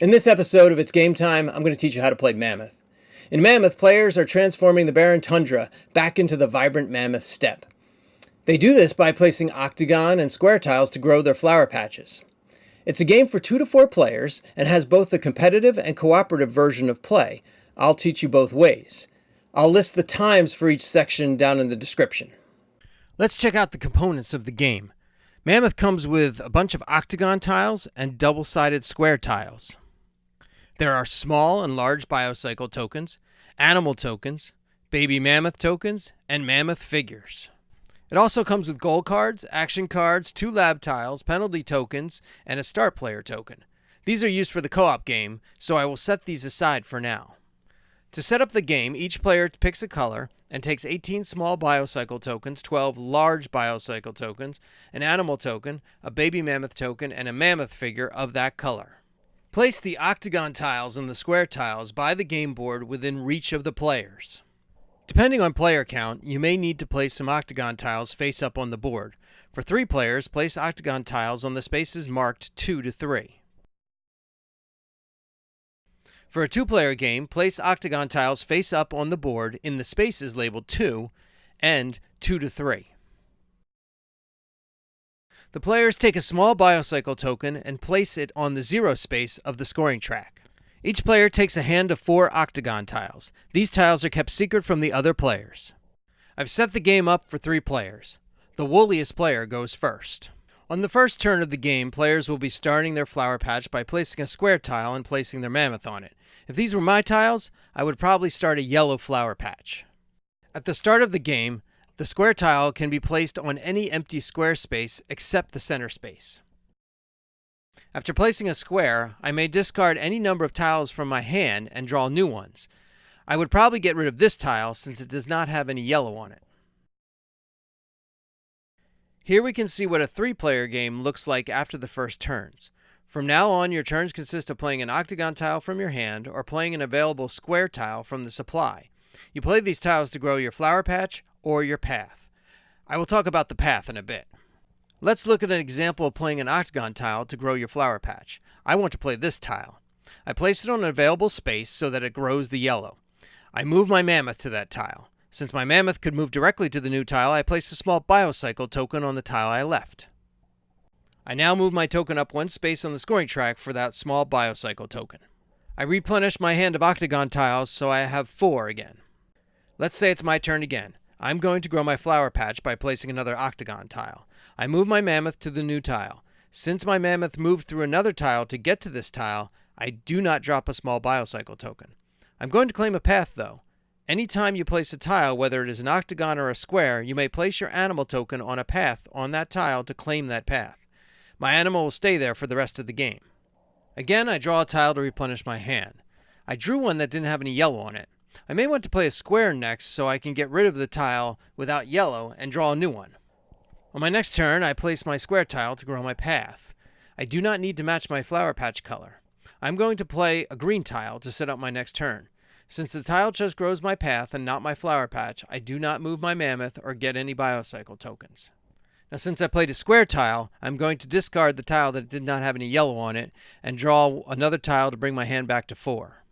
In this episode of It's Game Time, I'm going to teach you how to play Mammoth. In Mammoth, players are transforming the barren tundra back into the vibrant Mammoth steppe. They do this by placing octagon and square tiles to grow their flower patches. It's a game for 2 to 4 players and has both the competitive and cooperative version of play. I'll teach you both ways. I'll list the times for each section down in the description. Let's check out the components of the game. Mammoth comes with a bunch of octagon tiles and double-sided square tiles. There are small and large biocycle tokens, animal tokens, baby mammoth tokens, and mammoth figures. It also comes with goal cards, action cards, 2 lab tiles, penalty tokens, and a start player token. These are used for the co-op game, so I will set these aside for now. To set up the game, each player picks a color and takes 18 small biocycle tokens, 12 large biocycle tokens, an animal token, a baby mammoth token, and a mammoth figure of that color. Place the octagon tiles and the square tiles by the game board within reach of the players. Depending on player count, you may need to place some octagon tiles face up on the board. For 3 players, place octagon tiles on the spaces marked 2 to 3. For a 2-player game, place octagon tiles face up on the board in the spaces labeled 2 and 2 to 3. The players take a small biocycle token and place it on the 0 space of the scoring track. Each player takes a hand of 4 octagon tiles. These tiles are kept secret from the other players. I've set the game up for 3 players. The wooliest player goes first. On the first turn of the game, players will be starting their flower patch by placing a square tile and placing their mammoth on it. If these were my tiles, I would probably start a yellow flower patch. At the start of the game, the square tile can be placed on any empty square space except the center space. After placing a square, I may discard any number of tiles from my hand and draw new ones. I would probably get rid of this tile since it does not have any yellow on it. Here we can see what a 3-player game looks like after the first turns. From now on, your turns consist of playing an octagon tile from your hand or playing an available square tile from the supply. You play these tiles to grow your flower patch or your path. I will talk about the path in a bit. Let's look at an example of playing an octagon tile to grow your flower patch. I want to play this tile. I place it on an available space so that it grows the yellow. I move my mammoth to that tile. Since my mammoth could move directly to the new tile, I place a small biocycle token on the tile I left. I now move my token up 1 space on the scoring track for that small biocycle token. I replenish my hand of octagon tiles so I have 4 again. Let's say it's my turn again. I'm going to grow my flower patch by placing another octagon tile. I move my mammoth to the new tile. Since my mammoth moved through another tile to get to this tile, I do not drop a small biocycle token. I'm going to claim a path though. Anytime you place a tile, whether it is an octagon or a square, you may place your animal token on a path on that tile to claim that path. My animal will stay there for the rest of the game. Again, I draw a tile to replenish my hand. I drew one that didn't have any yellow on it. I may want to play a square next so I can get rid of the tile without yellow and draw a new one. On my next turn, I place my square tile to grow my path. I do not need to match my flower patch color. I'm going to play a green tile to set up my next turn. Since the tile just grows my path and not my flower patch, I do not move my mammoth or get any biocycle tokens. Now since I played a square tile, I'm going to discard the tile that did not have any yellow on it and draw another tile to bring my hand back to 4.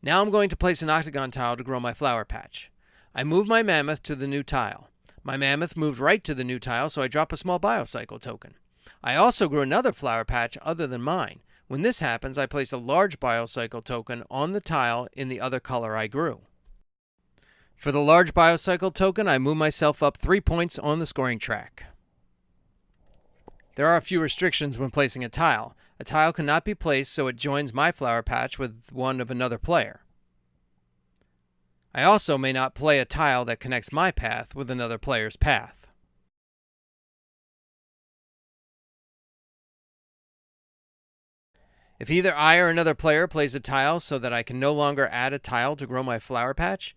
Now I'm going to place an octagon tile to grow my flower patch. I move my mammoth to the new tile. My mammoth moved right to the new tile, so I drop a small biocycle token. I also grew another flower patch other than mine. When this happens, I place a large biocycle token on the tile in the other color I grew. For the large biocycle token, I move myself up 3 points on the scoring track. There are a few restrictions when placing a tile. A tile cannot be placed so it joins my flower patch with one of another player. I also may not play a tile that connects my path with another player's path. If either I or another player plays a tile so that I can no longer add a tile to grow my flower patch,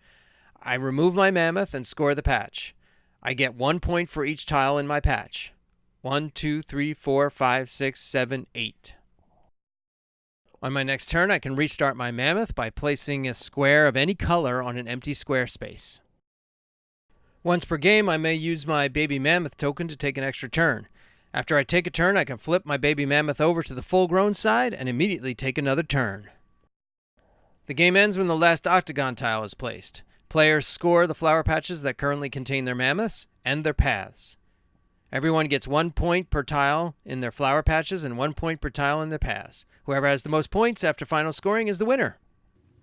I remove my mammoth and score the patch. I get 1 point for each tile in my patch. 1, 2, 3, 4, 5, 6, 7, 8. On my next turn, I can restart my mammoth by placing a square of any color on an empty square space. Once per game, I may use my baby mammoth token to take an extra turn. After I take a turn, I can flip my baby mammoth over to the full-grown side and immediately take another turn. The game ends when the last octagon tile is placed. Players score the flower patches that currently contain their mammoths and their paths. Everyone gets 1 point per tile in their flower patches and 1 point per tile in their paths. Whoever has the most points after final scoring is the winner.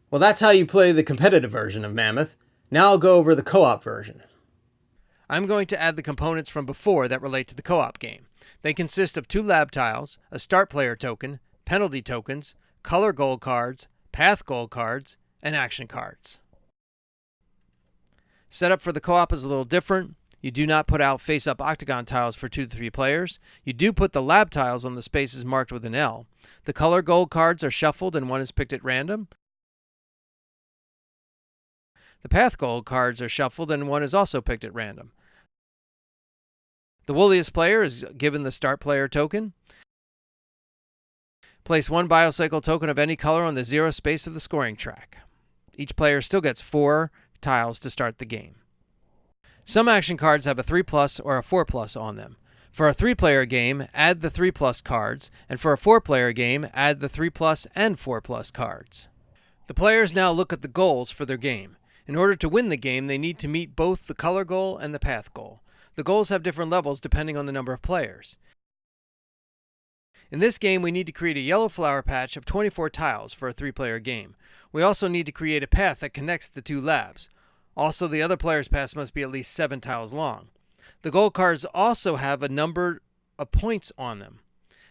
Well, that's how you play the competitive version of Mammoth. Now I'll go over the co-op version. I'm going to add the components from before that relate to the co-op game. They consist of 2 lab tiles, a start player token, penalty tokens, color goal cards, path goal cards, and action cards. Setup for the co-op is a little different. You do not put out face-up octagon tiles for 2 to 3 players. You do put the lab tiles on the spaces marked with an L. The color gold cards are shuffled and one is picked at random. The path gold cards are shuffled and one is also picked at random. The wooliest player is given the start player token. Place 1 biocycle token of any color on the 0 space of the scoring track. Each player still gets 4 tiles to start the game. Some action cards have a 3+ or a 4+ on them. For a 3-player game, add the 3+ cards, and for a 4-player game, add the 3+ and 4+ cards. The players now look at the goals for their game. In order to win the game, they need to meet both the color goal and the path goal. The goals have different levels depending on the number of players. In this game, we need to create a yellow flower patch of 24 tiles for a 3-player game. We also need to create a path that connects the 2 labs. Also, the other player's path must be at least 7 tiles long. The gold cards also have a number of points on them.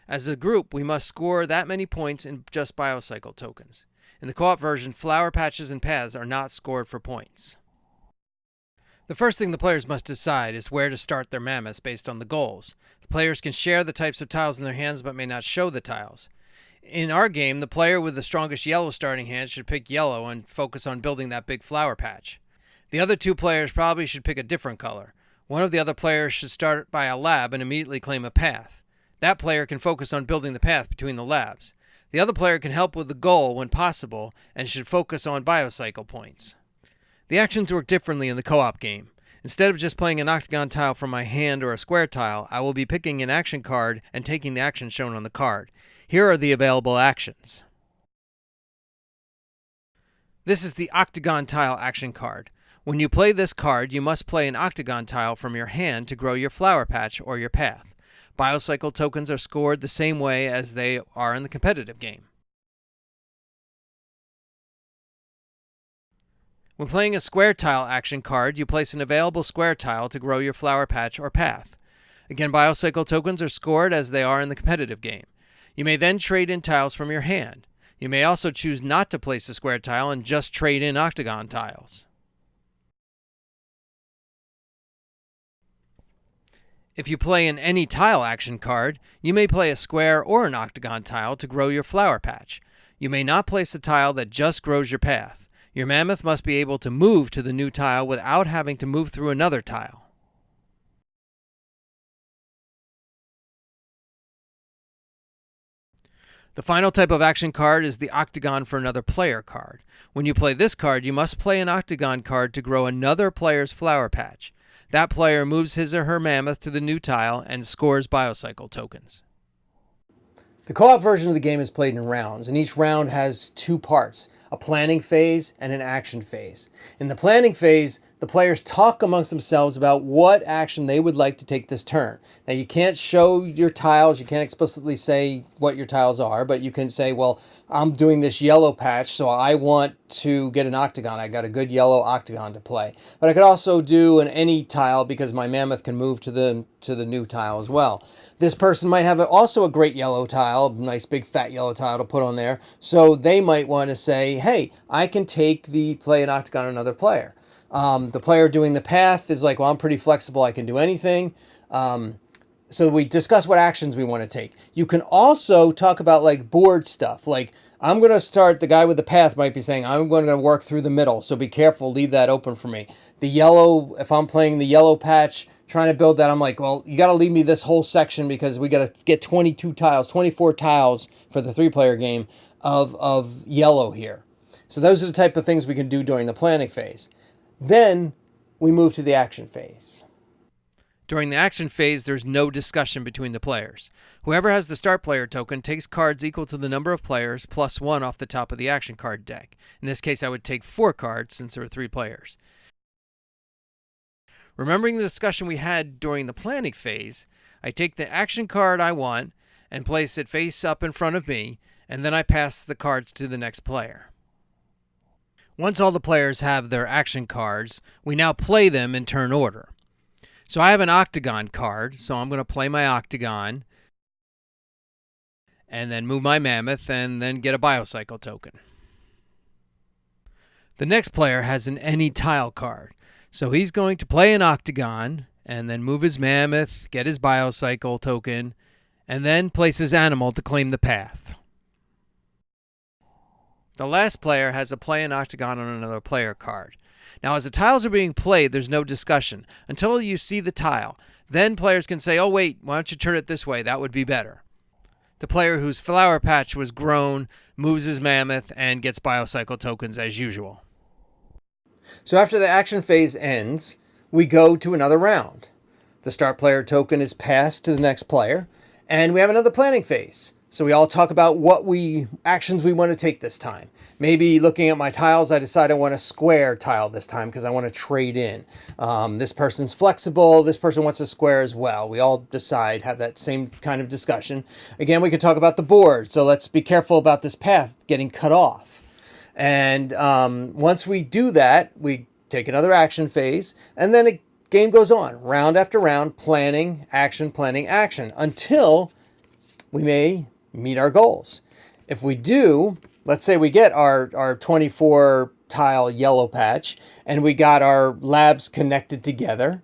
As a group, we must score that many points in just biocycle tokens. In the co-op version, flower patches and paths are not scored for points. The first thing the players must decide is where to start their mammoths based on the goals. The players can share the types of tiles in their hands but may not show the tiles. In our game, the player with the strongest yellow starting hand should pick yellow and focus on building that big flower patch. The other 2 players probably should pick a different color. One of the other players should start by a lab and immediately claim a path. That player can focus on building the path between the labs. The other player can help with the goal when possible and should focus on biocycle points. The actions work differently in the co-op game. Instead of just playing an octagon tile from my hand or a square tile, I will be picking an action card and taking the action shown on the card. Here are the available actions. This is the octagon tile action card. When you play this card, you must play an octagon tile from your hand to grow your flower patch or your path. Biocycle tokens are scored the same way as they are in the competitive game. When playing a square tile action card, you place an available square tile to grow your flower patch or path. Again, biocycle tokens are scored as they are in the competitive game. You may then trade in tiles from your hand. You may also choose not to place a square tile and just trade in octagon tiles. If you play an any tile action card, you may play a square or an octagon tile to grow your flower patch. You may not place a tile that just grows your path. Your mammoth must be able to move to the new tile without having to move through another tile. The final type of action card is the octagon for another player card. When you play this card, you must play an octagon card to grow another player's flower patch. That player moves his or her mammoth to the new tile and scores biocycle tokens. The co-op version of the game is played in rounds, and each round has 2 parts, a planning phase and an action phase. In the planning phase, the players talk amongst themselves about what action they would like to take this turn. Now, you can't show your tiles, you can't explicitly say what your tiles are, but you can say, well, I'm doing this yellow patch, so I want to get an octagon. I got a good yellow octagon to play. But I could also do an any tile because my mammoth can move to the new tile as well. This person might have also a great yellow tile, nice big fat yellow tile to put on there, so they might want to say, hey, I can play an octagon on another player. The player doing the path is like, well, I'm pretty flexible, I can do anything. So we discuss what actions we want to take. You can also talk about like board stuff. Like, I'm going to start, the guy with the path might be saying, I'm going to work through the middle, so be careful, leave that open for me. The yellow, if I'm playing the yellow patch, trying to build that, I'm like, well, you got to leave me this whole section because we got to get 22 tiles, 24 tiles for the 3-player game of yellow here. So those are the type of things we can do during the planning phase. Then we move to the action phase. During the action phase, there's no discussion between the players. Whoever has the start player token takes cards equal to the number of players plus 1 off the top of the action card deck. In this case, I would take 4 cards since there were 3 players. Remembering the discussion we had during the planning phase, I take the action card I want and place it face up in front of me, and then I pass the cards to the next player. Once all the players have their action cards, we now play them in turn order. So I have an octagon card, so I'm going to play my octagon and then move my mammoth and then get a biocycle token. The next player has an any tile card, so he's going to play an octagon and then move his mammoth, get his biocycle token, and then place his animal to claim the path. The last player has a play an octagon on another player card. Now, as the tiles are being played, there's no discussion until you see the tile. Then players can say, oh, wait, why don't you turn it this way? That would be better. The player whose flower patch was grown moves his mammoth and gets biocycle tokens as usual. So after the action phase ends, we go to another round. The start player token is passed to the next player, and we have another planning phase. So we all talk about what actions we want to take this time. Maybe looking at my tiles, I decide I want a square tile this time because I want to trade in. This person's flexible. This person wants a square as well. We all decide, have that same kind of discussion. Again, we could talk about the board. So let's be careful about this path getting cut off. And once we do that, we take another action phase, and then a game goes on, round after round, planning, action, until we may meet our goals. If we do, let's say we get our 24 tile yellow patch and we got our labs connected together,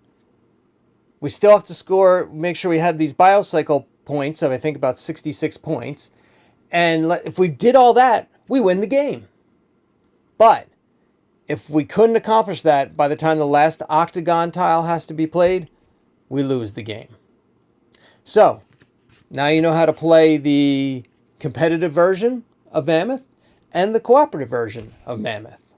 we still have to score, make sure we had these biocycle points of I think about 66 points. And if we did all that, we win the game. But if we couldn't accomplish that by the time the last octagon tile has to be played, we lose the game. So now you know how to play the competitive version of Mammoth and the cooperative version of Mammoth.